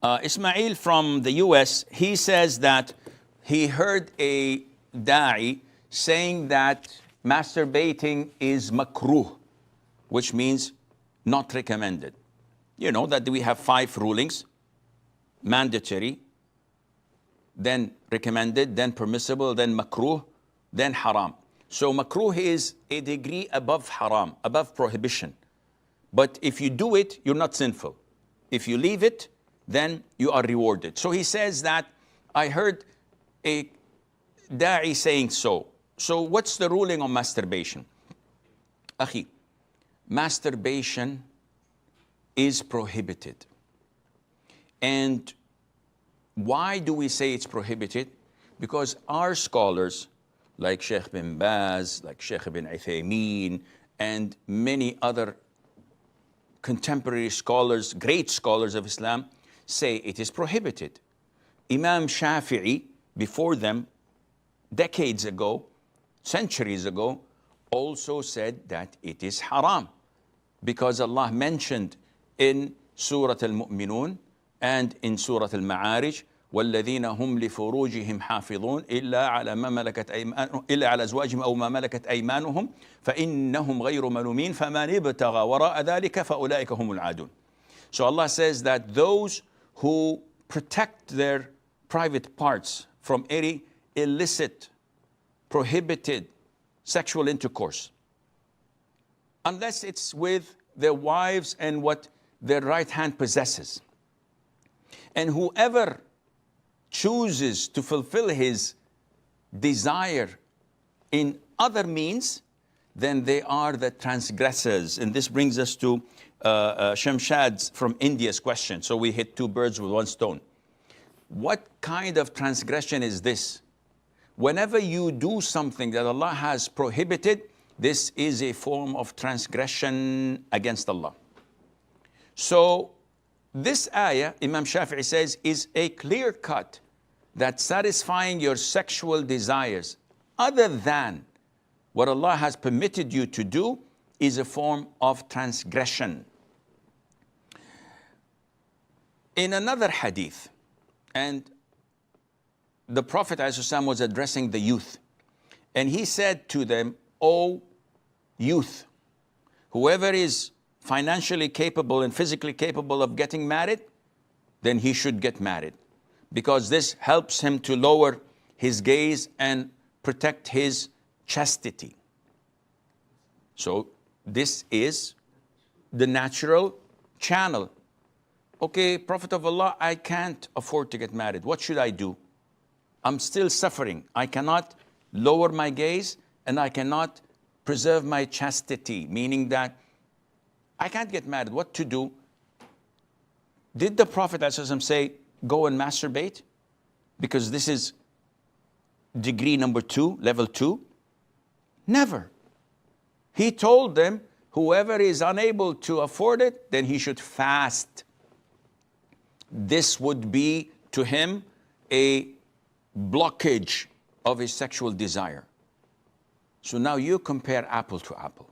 Ismail from the US, he says that he heard a da'i saying that masturbating is makrooh, which means not recommended. You know that we have 5 rulings: mandatory, then recommended, then permissible, then makrooh, then haram. So makrooh is a degree above haram, above prohibition. But if you do it, you're not sinful. If you leave it, then you are rewarded. So he says that I heard a da'i saying so. So what's the ruling on masturbation? Akhi, masturbation is prohibited. And why do we say it's prohibited? Because our scholars, like Sheikh bin Baz, like Sheikh bin Uthaymeen, and many other contemporary scholars, great scholars of Islam, say it is prohibited. Imam Shafi'i, before them, decades ago, centuries ago, also said that it is haram, because Allah mentioned in Surah Al-Mu'minun and in Surah Al-Ma'arij, والذين هم لفروجهم حافظون إلا على ما ملكت أيمانهم إلا على أزواجهم أو ما ملكت أيمانهم فإنهم غير ملومين فمن ابتغى وراء ذلك فأولئك هم العادون. So Allah says that those who protect their private parts from any illicit, prohibited sexual intercourse, unless it's with their wives and what their right hand possesses. And whoever chooses to fulfill his desire in other means, then they are the transgressors. And this brings us to Shamshad's from India's question. So we hit 2 birds with 1 stone. What kind of transgression is this? Whenever you do something that Allah has prohibited, this is a form of transgression against Allah. So this ayah, Imam Shafi'i says, is a clear cut that satisfying your sexual desires other than what Allah has permitted you to do is a form of transgression. In another hadith, and the Prophet ﷺ was addressing the youth, and he said to them, "O youth, whoever is financially capable and physically capable of getting married, then he should get married, because this helps him to lower his gaze and protect his chastity." So this is the natural channel. Okay, Prophet of Allah, I can't afford to get married. What should I do? I'm still suffering. I cannot lower my gaze and I cannot preserve my chastity, meaning that I can't get married. What to do? Did the Prophet ﷺ say, go and masturbate? Because this is degree number 2, level 2? Never. He told them, whoever is unable to afford it, then he should fast. This would be to him a blockage of his sexual desire. So now you compare apple to apple.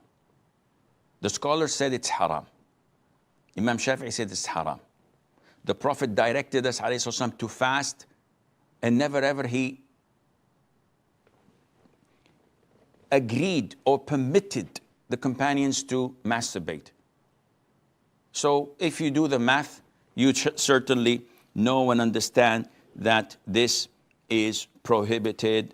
The scholars said it's haram. Imam Shafi'i said it's haram. The Prophet directed us ﷺ to fast, and never ever he agreed or permitted the companions to masturbate. So if you do the math, you certainly know and understand that this is prohibited